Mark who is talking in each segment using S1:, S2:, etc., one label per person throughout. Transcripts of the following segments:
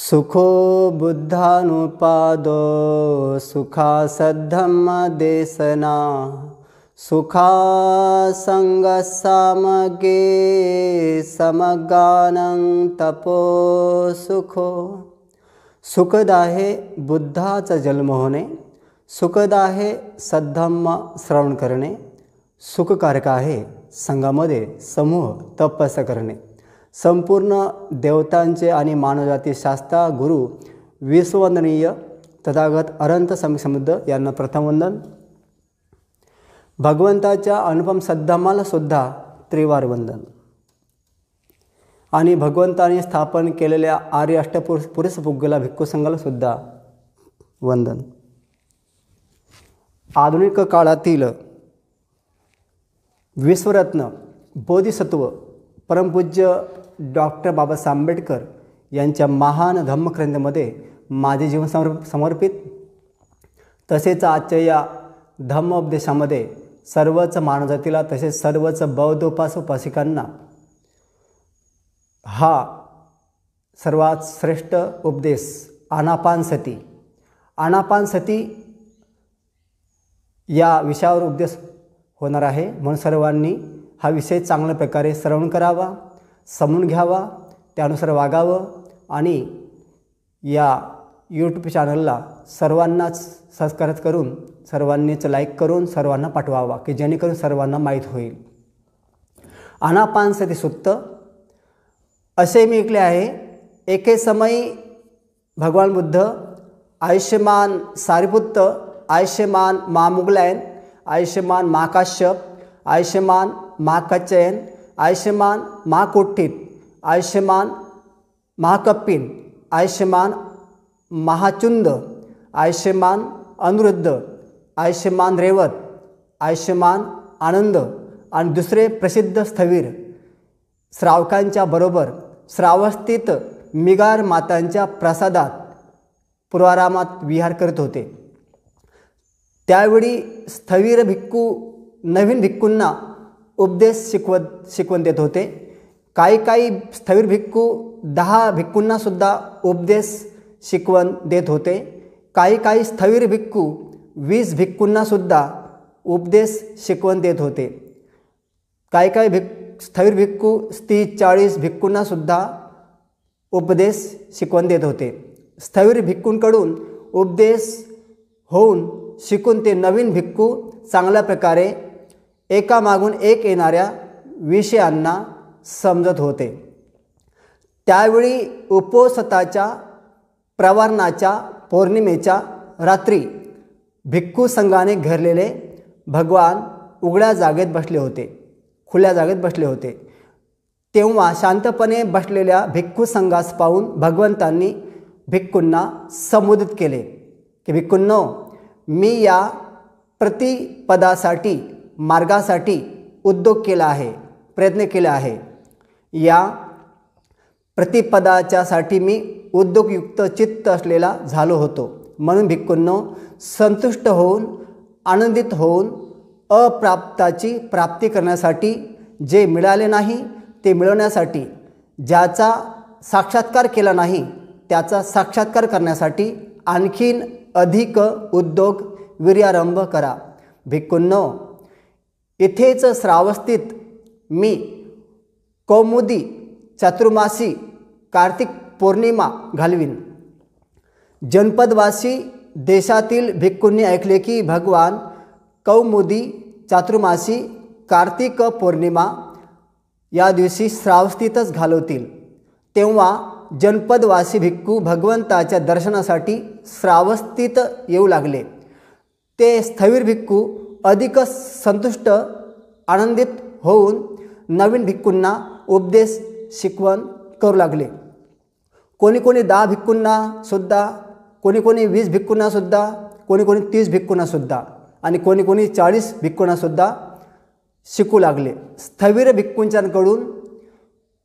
S1: सुखो बुद्धानुपादो सुखा सद्धम्म देशना सुखा संगसामगे समगानं तपो सुखो। सुखद आहे बुद्धाचा जन्म होणे, सुखद आहे सद्धम्म श्रवण करणे, सुखकारक आहे संघामध्ये समूह तपस्या करणे। संपूर्ण देवतांचे आणि मानवजाती शास्त्रा गुरु विश्ववंदनीय तथागत अनंत समुद्र यांना प्रथम वंदन। भगवंताच्या अनुपम सद्धम्माला सुद्धा त्रिवार वंदन आणि भगवंताने स्थापन केलेल्या आर्य अष्टपुरुष पुगला भिक्खू संघाला सुद्धा वंदन। आधुनिक काळातील विश्वरत्न बोधिसत्व परमपूज्य डॉक्टर बाबासाहेब आंबेडकर यांच्या महान धम्मग्रंथामध्ये माझे जीवन समर्पित, तसेच आजच्या या धम्मोपदेशामध्ये सर्वच मानवजातीला तसेच सर्वच बौद्ध उपासकांना हा सर्वात श्रेष्ठ उपदेश आनापानसती या विषयावर उपदेश होणार आहे। म्हणून सर्वांनी हा विषय चांगल्या प्रकारे श्रवण करावा, समजून घ्यावा, त्यानुसार वागावं आणि या यूट्यूब चॅनलला सर्वांनाच सबस्क्राईब करून सर्वांनीच लाईक करून सर्वांना पाठवावा की जेणेकरून सर्वांना माहीत होईल। आनापानसती सुत्त असे मी ऐकले आहे, एके समयी भगवान बुद्ध आयुष्यमान सारिपुत्त, आयुष्यमान महामुगलयन, आयुष्यमान महाकाश्यप, आयुष्यमान महाकच्चयन, आयुष्यमान महाकोठित, आयुष्यमान महाकप्पिन, आयुष्यमान महाचुंद, आयुष्यमान अनुरुद्ध, आयुष्यमान रेवत, आयुष्यमान आनंद आणि दुसरे प्रसिद्ध स्थवीर श्रावकांच्या बरोबर श्रावस्थित मिगार मातांच्या प्रसादात पूर्वारामात विहार करत होते। त्यावेळी स्थवीर भिक्खू नवीन भिक्खूंना उपदेश शिकवण देत होते। काही स्थवीर भिक्खू 10 भिक्खूंना सुद्धा उपदेश शिकवण देत होते। काही स्थवीर भिक्खू 20 भिक्खूंना सुद्धा उपदेश शिकवण देत होते। काही स्थवीर भिक्खू 30-40 भिक्खूंना सुद्धा उपदेश शिकवण देत होते। स्थवीर भिक्खूंकडून उपदेश होऊन शिकून ते नवीन भिक्खू चांगल्या प्रकारे एकामागून एक येणाऱ्या विषयांना समजत होते। त्यावेळी उपोषताच्या प्रवारणाच्या पौर्णिमेच्या रात्री भिक्खू संघाने घेरलेले भगवान उघड्या जागेत बसले होते, खुल्या जागेत बसले होते। तेव्हा शांतपणे बसलेल्या भिक्खू संघास पाहून भगवंतांनी भिक्खूंना संबोधित केले की भिक्खूंनो, मी या प्रतिपदासाठी मार्गासाठी उद्योग केला आहे, प्रयत्न केला आहे। या प्रतिपदाच्यासाठी मी उद्योगयुक्त चित्त असलेला झालो होतो। म्हणून भिक्खूंनो, संतुष्ट होऊन आनंदित होऊन अप्राप्ताची प्राप्ती करण्यासाठी, जे मिळाले नाही ते मिळवण्यासाठी, ज्याचा साक्षात्कार केला नाही त्याचा साक्षात्कार करण्यासाठी आणखीन अधिक उद्योग वीर्यारंभ करा। भिक्खूंनो, इथेच श्रावस्थित मी कौमुदी चातुर्मासी कार्तिक पौर्णिमा घालवीन। जनपदवासी देशातील भिक्खूंनी ऐकले की भगवान कौमुदी चातुर्मासी कार्तिक पौर्णिमा या दिवशी श्रावस्थितच घालवतील। तेव्हा जनपदवासी भिक्खू भगवंताच्या दर्शनासाठी श्रावस्थित येऊ लागले। ते स्थवीर भिक्खू अधिक संतुष्ट आनंदित होऊन नवीन भिक्खूंना उपदेश शिकवण करू लागले। कोणी 10 भिक्खूंना सुद्धा, कोणी 20 भिक्खूंना सुद्धा, कोणी 30 भिक्खूंना सुद्धा आणि कोणी 40 भिक्खूंना सुद्धा शिकू लागले। स्थवीर भिक्खूंच्याकडून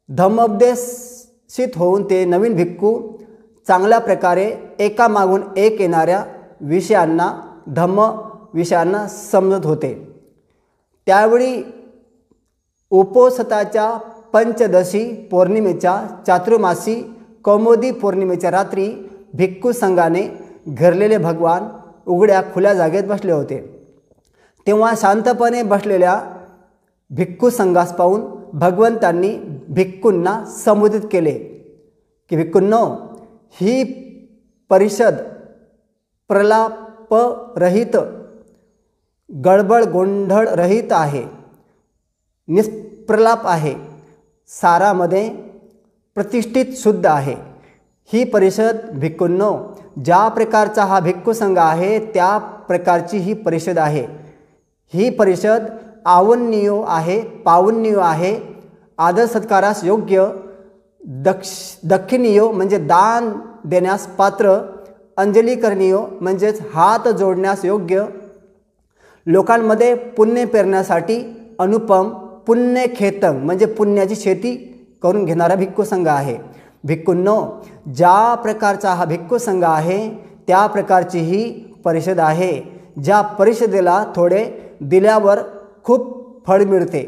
S1: धम्मोपदेशित होऊन ते नवीन भिक्खू चांगल्या प्रकारे एकामागून एक येणाऱ्या विषयांना धम्म विषयांना समजत होते। त्यावेळी उपोषताच्या पंचदशी पौर्णिमेच्या चातुर्मासी कौमुदी पौर्णिमेच्या रात्री भिक्खू संघाने घेरलेले भगवान उघड्या खुल्या जागेत बसले होते। तेव्हा शांतपणे बसलेल्या भिक्खू संघास पाहून भगवंतांनी भिक्खूंना संबोधित केले की भिक्खूंनो, ही परिषद प्रलापरहित, गडबड गोंधळ रहित आहे, निष्प्रलाप आहे, सारामध्ये प्रतिष्ठित शुद्ध आहे। ही परिषद भिक्खूंनो, ज्या प्रकारचा हा भिक्खू संघ आहे त्या प्रकारची ही परिषद आहे। ही परिषद आवन्नियो आहे, पावन्नियो आहे, आदर सत्कारास योग्य, दक्षिणीयो म्हणजे दान देण्यास पात्र, अंजली करणीयो म्हणजेच हात जोडण्यास योग्य, लोकांमध्ये पुण्य पेरण्यासाठी अनुपम, पुण्यखेतंग म्हणजे पुण्याची शेती करून घेणारा भिक्खू संघ आहे। भिक्खूंनो, ज्या प्रकारचा हा भिक्खू संघ आहे त्या प्रकारची ही परिषद आहे। ज्या परिषदेला थोडे दिल्यावर खूप फळ मिळते,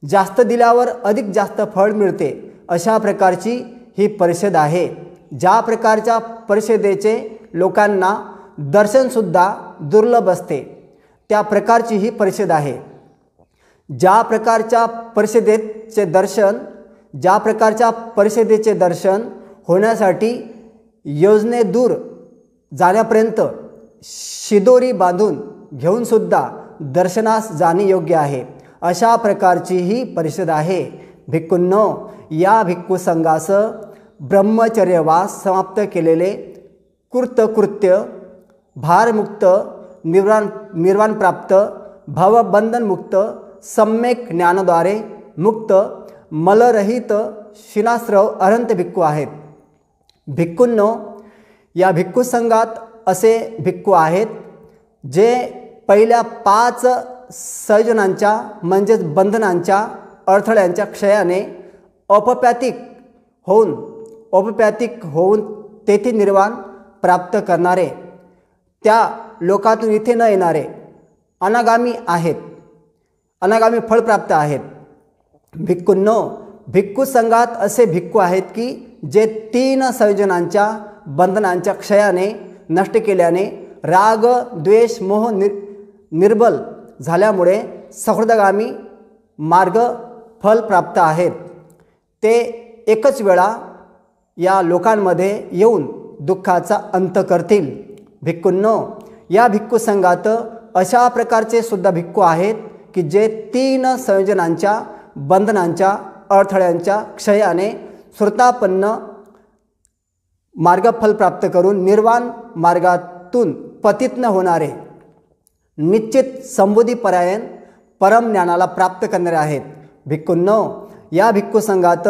S1: जास्त दिल्यावर अधिक जास्त फळ मिळते, अशा प्रकारची ही परिषद आहे। ज्या प्रकारच्या परिषदेचे लोकांना दर्शनसुद्धा दुर्लभ असते त्या प्रकारची ही परिषद आहे। ज्या प्रकारच्या परिषदेचे दर्शन होण्यासाठी योजनेदूर जाण्यापर्यंत शिदोरी बांधून घेऊनसुद्धा दर्शनास जाणे योग्य आहे, अशा प्रकारची ही परिषद आहे। भिक्खूंनो, या भिक्खू संघास ब्रह्मचर्यवास समाप्त केलेले, कृतकृत्य, भारमुक्त, निर्वाणप्राप्त, भवबंधनमुक्त, सम्यक ज्ञानाद्वारे मुक्त, मलरहित, शिनास्रव अरहंत भिक्खू आहेत। भिक्खूंनो, या भिक्खू संघात असे भिक्खू आहेत जे पहिल्या 5 संयोजनांच्या म्हणजेच बंधनांच्या अडथळ्यांच्या क्षयाने औपप्यातिक होऊन तेथे निर्वाण प्राप्त करणारे, त्या लोकातून इथे न येणारे अनागामी आहेत, अनागामी फळ प्राप्त आहेत। भिक्खूंनो, भिक्खू संघात असे भिक्खू आहेत की जे 3 संयोजनांच्या बंधनांच्या क्षयाने नष्ट केल्याने राग, द्वेष, मोह निर्बल झाल्यामुळे सहृदगामी मार्ग फल प्राप्त आहेत। ते एकच वेळा या लोकांमध्ये येऊन दुःखाचा अंत करतील। भिक्खूंनो, या भिक्खू संघात अशा प्रकारचे सुद्धा भिक्खू आहेत की जे 3 संयोजनांच्या बंधनांच्या अडथळ्यांच्या क्षयाने श्रुतापन्न मार्गफल प्राप्त करून निर्वाण मार्गातून पतित न होणारे, निश्चित संबोधीपरायण परम ज्ञानाला प्राप्त करणारे आहेत। भिक्खूंनो, या भिक्खू संघात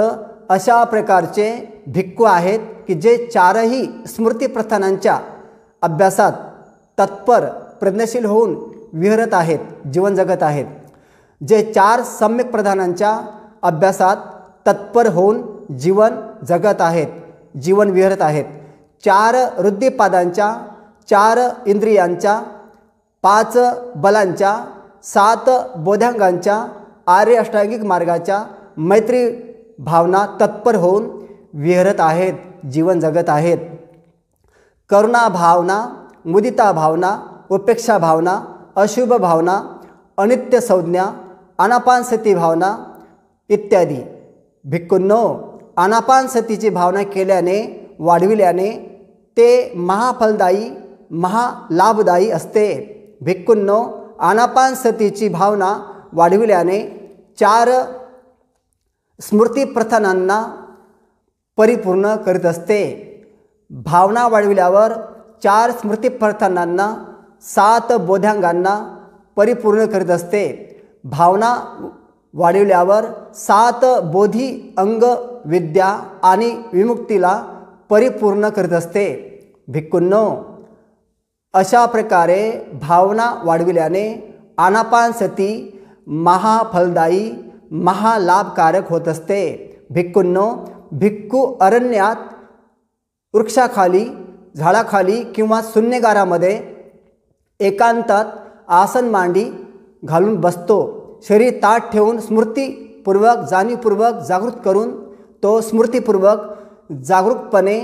S1: अशा प्रकारचे भिक्खू आहेत की जे 4ही स्मृती प्रस्थानांच्या अभ्यासात तत्पर प्रज्ञशील होऊन विहरत आहेत, जीवन जगत आहेत। जे 4 सम्यक प्रधानांच्या अभ्यासात तत्पर होऊन जीवन जगत आहेत, जीवन विहरत आहेत। 4 रुद्धिपादांच्या, 4 इंद्रियांच्या, 5 बलांच्या, 7 बोधांगांच्या, आर्य अष्टांगिक मार्गाच्या मैत्री भावना तत्पर होऊन विहरत आहेत, जीवन जगत आहेत। करुणा भावना, मुदिता भावना, उपेक्षा भावना, अशुभ भावना, अनित्य संज्ञा, आनापानसती भावना इत्यादी। भिक्खूंनो, आनापानसतीची भावना केल्याने, वाढविल्याने ते महाफलदायी, महालाभदायी असते। भिक्खूंनो, आनापानसतीची भावना वाढविल्याने 4 स्मृती प्रस्थानांना परिपूर्ण करीत असते। भावना वाढविल्यावर 4 स्मृती प्रस्थानांना, 7 बोधांगांना परिपूर्ण करीत असते। भावना वाढविल्यावर 7 बोधी अंग विद्या आणि विमुक्तीला परिपूर्ण करीत असते। भिक्खूंनो, अशा प्रकारे भावना वाढविल्याने आनापानसती महाफलदायी, महालाभकारक होत असते। भिक्खूंनो, भिक्खू अरण्यात, वृक्षाखाली, झाडाखाली किंवा शून्यगारामध्ये एकांतात आसन मांडी घालून बसतो। शरीर ताठ ठेवून स्मृतीपूर्वक, जाणीवपूर्वक जागृत करून तो स्मृतीपूर्वक जागरूकपणे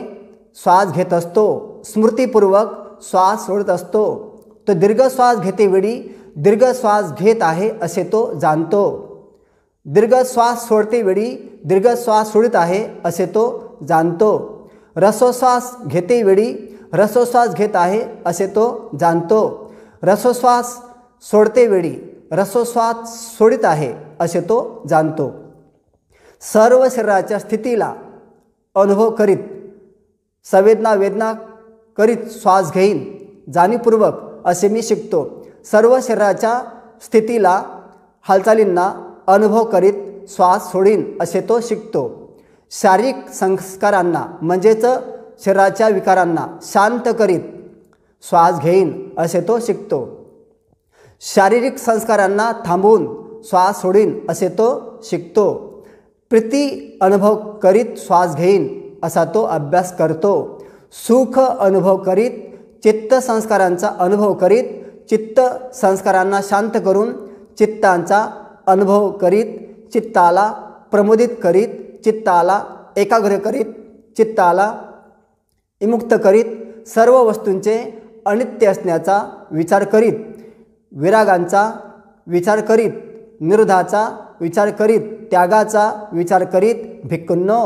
S1: श्वास घेत असतो, स्मृतीपूर्वक श्वास सोडत असतो। तो दीर्घ श्वास घेतेवेळी दीर्घ श्वास घेत आहे असे तो जाणतो, दीर्घ श्वास सोडतेवेळी दीर्घ श्वास सोडत आहे असे तो जाणतो। रसोश्वास घेतेवेळी रसोश्वास घेत आहे असे तो जाणतो, रसोश्वास सोडतेवेळी रसोश्वास सोडित आहे असे तो जाणतो। सर्व शरीराच्या स्थितीला अनुभव करीत संवेदना वेदना करीत श्वास घेईन जाणीवपूर्वक असे मी शिकतो। सर्व शरीराच्या स्थितीला हालचालींना अनुभव करीत श्वास सोडीन असे तो शिकतो। शारीरिक संस्कारांना म्हणजेच शरीराच्या विकारांना शांत करीत श्वास घेईन असे तो शिकतो। शारीरिक संस्कारांना थांबवून श्वास सोडीन असे तो शिकतो। प्रीती अनुभव करीत श्वास घेईन असा तो अभ्यास करतो। सुख अनुभव करीत चित्त संस्कारांचा अनुभव करीत चित्त संस्कारांना शांत करून चित्तांचा अनुभव करीत चित्ताला प्रमोदित करीत चित्ताला एकाग्र करीत चित्ताला विमुक्त करीत सर्व वस्तूंचे अनित्य असण्याचा विचार करीत विरागांचा विचार करीत निरोधाचा विचार करीत त्यागाचा विचार करीत भिक्खूंनो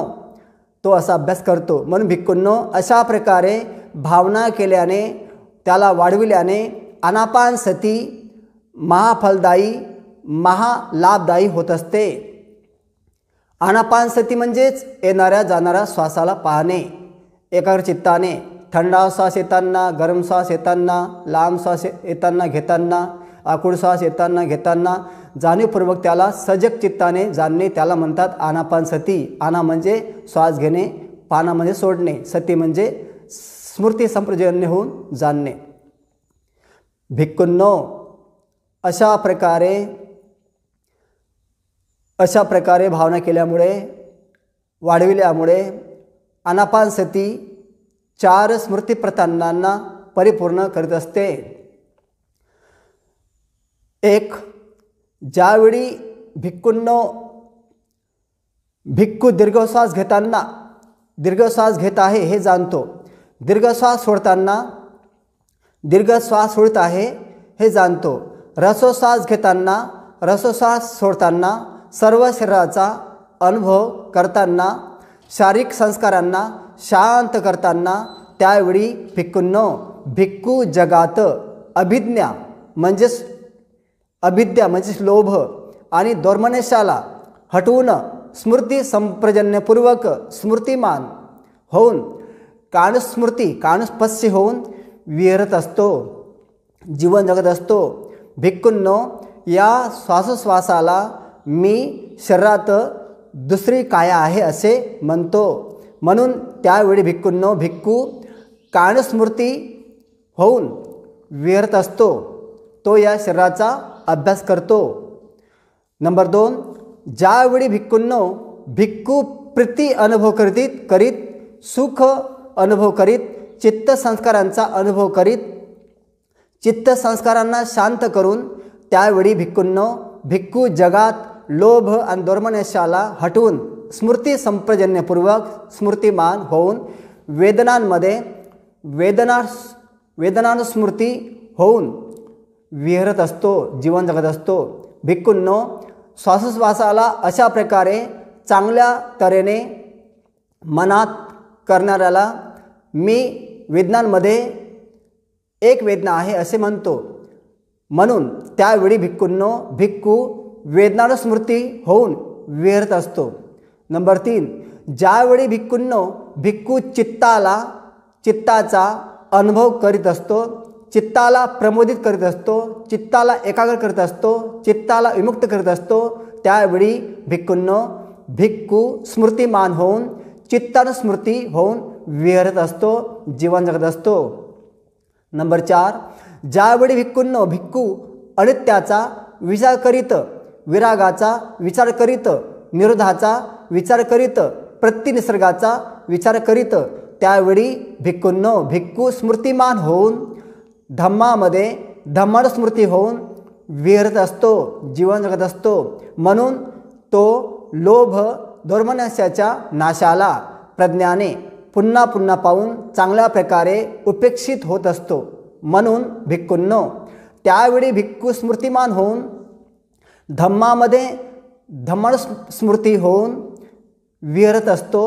S1: तो असा अभ्यास करतो। म्हणून भिक्खूंनो अशा प्रकारे भावना केल्याने त्याला वाढविल्याने आनापानसती महाफलदायी महालाभदायी होत असते। आनापानसती म्हणजेच येणाऱ्या जाणाऱ्या श्वासाला पाहणे एकाग्र चित्ताने, थंडा श्वास येताना गरम श्वास येताना लांब श्वास येताना घेताना आकुड श्वास येताना घेताना जाणीवपूर्वक त्याला सजग चित्ताने जाणणे त्याला म्हणतात आनापानसती। आना म्हणजे श्वास घेणे, पाना म्हणजे सोडणे, सती म्हणजे स्मृती संप्रजन्य होऊन जाणणे। भिक्खूंनो अशा प्रकारे भावना केल्यामुळे वाढविल्यामुळे आनापानसती 4 स्मृती प्रधानांना परिपूर्ण करीत असते। एक, ज्यावेळी भिक्खूंनो भिक्खू दीर्घश्वास घेताना दीर्घश्वास घेत आहे हे जाणतो, दीर्घश्वास सोडताना दीर्घश्वास सोडत आहे हे जाणतो, रसोश्वास घेताना रसोश्वास सोडताना सर्व शरीराचा अनुभव करताना शारीरिक संस्कारांना शांत करताना त्यावेळी भिक्खूंनो भिक्खू जगात अभिज्ञा म्हणजेच लोभ आणि दोर्मनशाला हटवून स्मृती संप्रजन्यपूर्वक स्मृतिमान होऊन काणस्पस्य होऊन विहरत असतो, जीवन जगत असतो। भिक्खूंनो या श्वासोश्वासाला मी शरीरात दुसरी काया आहे असे म्हणतो। म्हणून त्यावेळी भिक्खूंनो भिक्खू काणस्मृती होऊन विहरत असतो, तो या शरीराचा अभ्यास करतो। नंबर 2, ज्यावेळी भिक्खूंनो भिक्खू प्रीती अनुभव करीत सुख अनुभव करीत चित्त संस्कारांचा अनुभव करीत चित्त संस्कारांना शांत करून त्यावेळी भिक्खूंनो भिक्खू जगात लोभ आणि दोर्मनशाला हटवून स्मृती संप्रजन्यपूर्वक स्मृतिमान होऊन वेदनांमध्ये वेदनानुस्मृती होऊन विहरत असतो, जीवन जगत असतो। भिक्खूंनो श्वासोश्वासाला अशा प्रकारे चांगल्या तऱ्हेने मनात करणाऱ्याला मी वेदनांमध्ये एक वेदना आहे असे म्हणतो। म्हणून त्यावेळी भिक्खूंनो भिक्खू वेदनानुस्मृती होऊन विहरत असतो। नंबर 3, ज्यावेळी भिक्खूंनो भिक्खू चित्ताचा अनुभव करीत असतो, चित्ताला प्रमोदित करीत असतो, चित्ताला एकाग्र करत असतो, चित्ताला विमुक्त करत असतो, त्यावेळी भिक्खूंनो भिक्खू स्मृतिमान होऊन चित्तानुस्मृती होऊन विहरत असतो, जीवन जगत असतो। नंबर 4, ज्यावेळी भिक्खूंनो भिक्खू अनित्याचा विचार करीत विरागाचा विचार करीत निरोधाचा विचार करीत प्रतिनिसर्गाचा विचार करीत त्यावेळी भिक्खूंनो भिक्खू स्मृतिमान होऊन धम्मामध्ये धम्मानुस्मृती होऊन विहरत असतो, जीवन जगत असतो। म्हणून तो लोभ दोर्मनस्याच्या नाशाला प्रज्ञाने पुन्हा पुन्हा पाहून चांगल्या प्रकारे उपेक्षित होत असतो. म्हणून भिक्खूंनो, त्यावेळी भिक्खू स्मृतिमान होऊन धम्मामध्ये धम्मस्मृती होऊन विहरत असतो,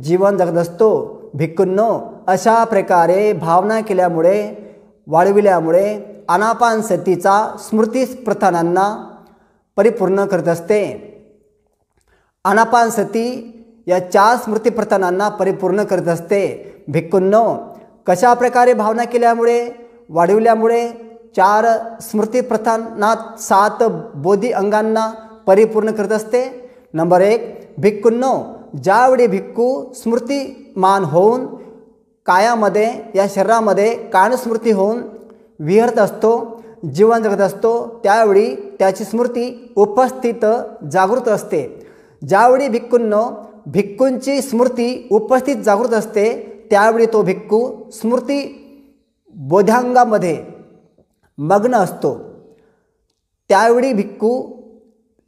S1: जीवन जगत असतो. भिक्खूंनो, अशा प्रकारे भावना केल्यामुळे वाढविल्यामुळे आनापानसतीचा स्मृती प्रधानांना परिपूर्ण करत असते. आनापानसती या 4 स्मृती प्रधानांना परिपूर्ण करत असते. भिक्खूंनो, कशा प्रकारे भावना केल्यामुळे वाढविल्यामुळे 4 स्मृती प्रधानात 7 बोधी अंगांना परिपूर्ण करत असते. नंबर 1, भिक्खूंनो, ज्यावेळी भिक्खू स्मृतिमान होऊन कायामध्ये या शरीरामध्ये कायस्मृती होऊन विहरत असतो, जीवन जगत असतो, त्यावेळी त्याची स्मृती उपस्थित जागृत असते. ज्यावेळी भिक्खूंनो भिक्खूंची स्मृती उपस्थित जागृत असते, त्यावेळी तो भिक्खू स्मृती बोधांगामध्ये मग्न असतो. त्यावेळी भिक्खू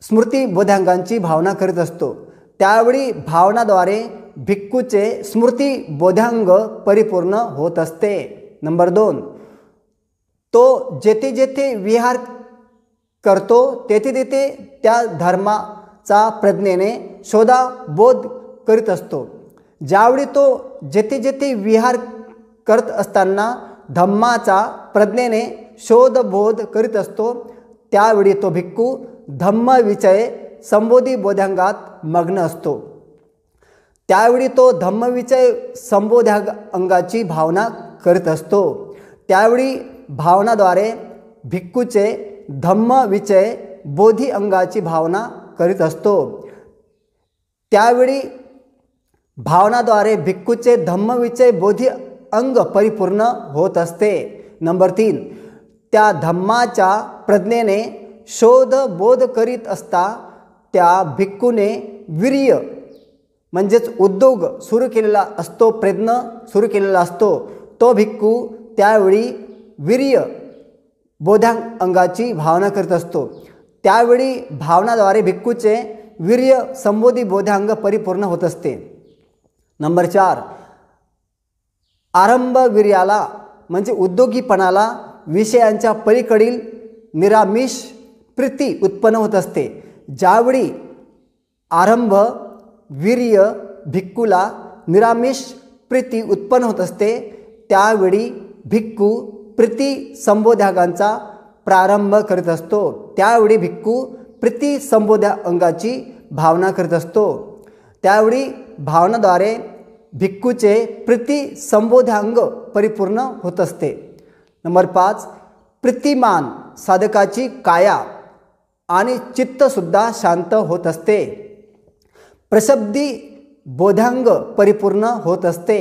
S1: स्मृती बोधांगांची भावना करीत असतो. त्यावेळी भावनाद्वारे भिक्खूचे स्मृती बोधांग परिपूर्ण होत असते. नंबर 2, तो जेथे जेथे विहार करतो तेथे तेथे त्या धर्माचा प्रज्ञेने शोधाबोध करीत असतो. ज्यावेळी तो जेथे जेथे विहार करत असताना धम्माचा प्रज्ञेने शोधबोध करीत असतो, त्यावेळी तो भिक्खू धम्मविषय संबोधी बोधांगात मग्न असतो. त्यावेळी तो धम्मविषय संबोधांगाची भावना करीत असतो. त्यावेळी भावनाद्वारे भिक्खूचे धम्मविषय बोधी अंगाची भावना करीत असतो. त्यावेळी भावनाद्वारे भिक्खूचे धम्मविषय बोधी अंग परिपूर्ण होत असते. नंबर 3, त्या धम्माच्या प्रज्ञेने शोध बोध करीत असता त्या भिक्खूने वीर्य म्हणजेच उद्योग सुरू केलेला असतो, प्रयत्न सुरू केलेला असतो. तो भिक्खू त्यावेळी वीर्य बोधांग अंगाची भावना करीत असतो. त्यावेळी भावनाद्वारे भिक्खूचे वीर्य संबोधी बोधांग परिपूर्ण होत असते. नंबर 4, आरंभ वीर्याला म्हणजे उद्योगीपणाला विषयांच्या पलीकडील निरामिष प्रीती उत्पन्न होत असते. ज्यावेळी आरंभ वीर्य भिक्खूला निरामिष प्रीती उत्पन्न होत असते, त्यावेळी भिक्खू प्रीती संबोधांगांचा प्रारंभ करीत असतो. त्यावेळी भिक्खू प्रीती संबोधा अंगाची भावना करीत असतो. त्यावेळी भावनाद्वारे भिक्खूचे प्रीती संबोधांग परिपूर्ण होत असते. नंबर 5, प्रीतिमान साधकाची काया आणि चित्तसुद्धा शांत होत असते. प्रशब्दी बोधांग परिपूर्ण होत असते.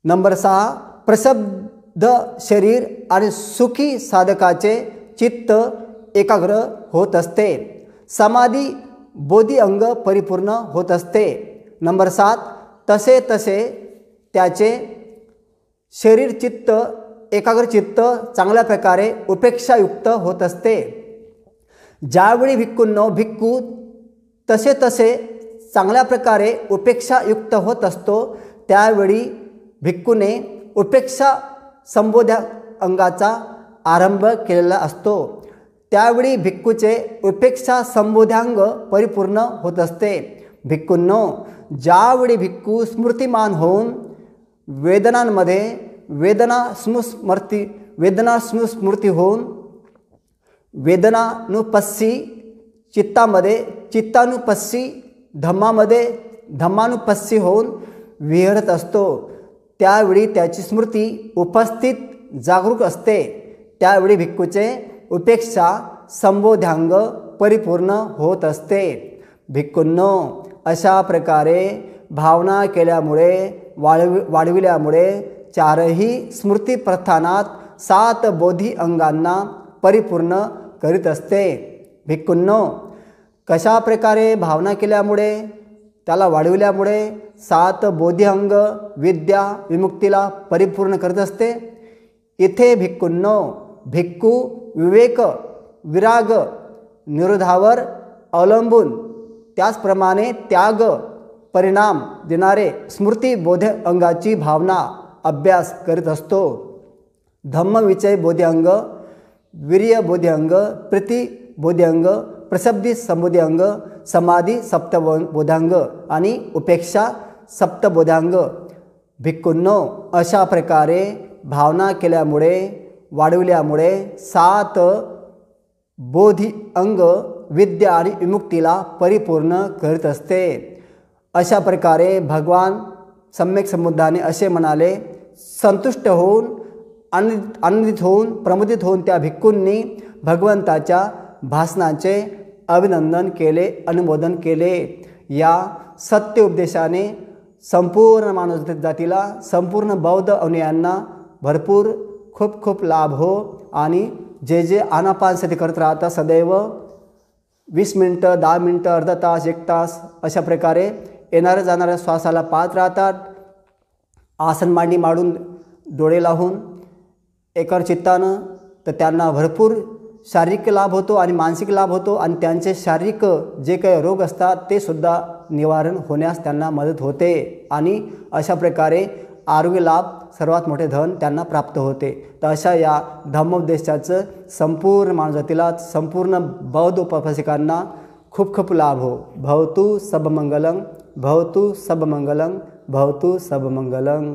S1: नंबर 6, प्रशब्द शरीर आणि सुखी साधकाचे चित्त एकाग्र होत असते. समाधी बोधी अंग परिपूर्ण होत असते. नंबर 7, तसे तसे त्याचे शरीर चित्त एकाग्र चित्त चांगल्या प्रकारे उपेक्षायुक्त होत असते. ज्यावेळी भिक्खूंनो भिक्खू तसे तसे चांगल्या प्रकारे उपेक्षायुक्त होत असतो, त्यावेळी भिक्खूने उपेक्षा संबोधा अंगाचा आरंभ केलेला असतो. त्यावेळी भिक्खूचे उपेक्षा संबोधांग परिपूर्ण होत असते. भिक्खूंनो, ज्यावेळी भिक्खू स्मृतिमान होऊन वेदनांमध्ये वेदना स्मृती होऊन वेदनानुपस्सी, चित्तामध्ये चित्तानुपस्सी, धम्मामध्ये धम्मानुपस्सी होऊन विहरत असतो, त्यावेळी त्याची स्मृती उपस्थित जागरूक असते. त्यावेळी भिक्खूचे उपेक्षा संबोधांग परिपूर्ण होत असते. भिक्खूंनो, अशा प्रकारे भावना केल्यामुळे वाढविल्यामुळे 4ही स्मृती प्रस्थानात 7 बोधी अंगांना परिपूर्ण करीत असते. भिक्खूंनो, कशा प्रकारे भावना केल्यामुळे त्याला वाढविल्यामुळे 7 बोधी अंग विद्या विमुक्तीला परिपूर्ण करत असते. इथे भिक्खूंनो, भिक्खू विवेक विराग निरोधावर अवलंबून त्याचप्रमाणे त्याग परिणाम देणारे स्मृती बोध अंगाची भावना अभ्यास करीत असतो। धम्मविचय बोधांग, वीर्य बोधांग, प्रीती बोधांग, प्रसब्धी संबोधांग, समाधी सप्तबोधांग आणि उपेक्षा सप्तबोधांग। भिक्खूंनो, अशा प्रकारे भावना केल्यामुळे वाढविल्यामुळे 7 बोधी अंग विद्या आणि विमुक्तीला परिपूर्ण करीत असते। अशा प्रकारे भगवान सम्यक संबुद्धाने असे म्हणाले। संतुष्ट होऊन आनंदित होऊन प्रमुदित होऊन त्या भिक्खूंनी भगवंताच्या भाषणाचे अभिनंदन केले, अनुमोदन केले। या सत्य उपदेशाने संपूर्ण मानव जातीला, संपूर्ण बौद्ध अनुयायांना भरपूर खूप खूप लाभ हो। आणि जे जे आनापानसती करत राहतात सदैव 20 मिनटं, 10 मिनटं, अर्धा तास, 1 तास अशा प्रकारे येणाऱ्या जाणाऱ्या श्वासाला पाहत राहतात, आसन मांडी मांडून डोळे लावून एकाग्र चित्तानं, तर त्यांना भरपूर शारीरिक लाभ होतो आणि मानसिक लाभ होतो आणि त्यांचे शारीरिक जे काही रोग असतात ते सुद्धा निवारण होण्यास त्यांना मदत होते। आणि अशा प्रकारे आरोग्य लाभ सर्वात मोठे धन त्यांना प्राप्त होते। तर अशा या धम्मोपदेशाचं संपूर्ण मानवजातीला, संपूर्ण बौद्ध उपासकांना खूप खूप लाभ हो। भवतु सब मंगलं, भवतु सब मंगलं, भवतु सब मंगलं।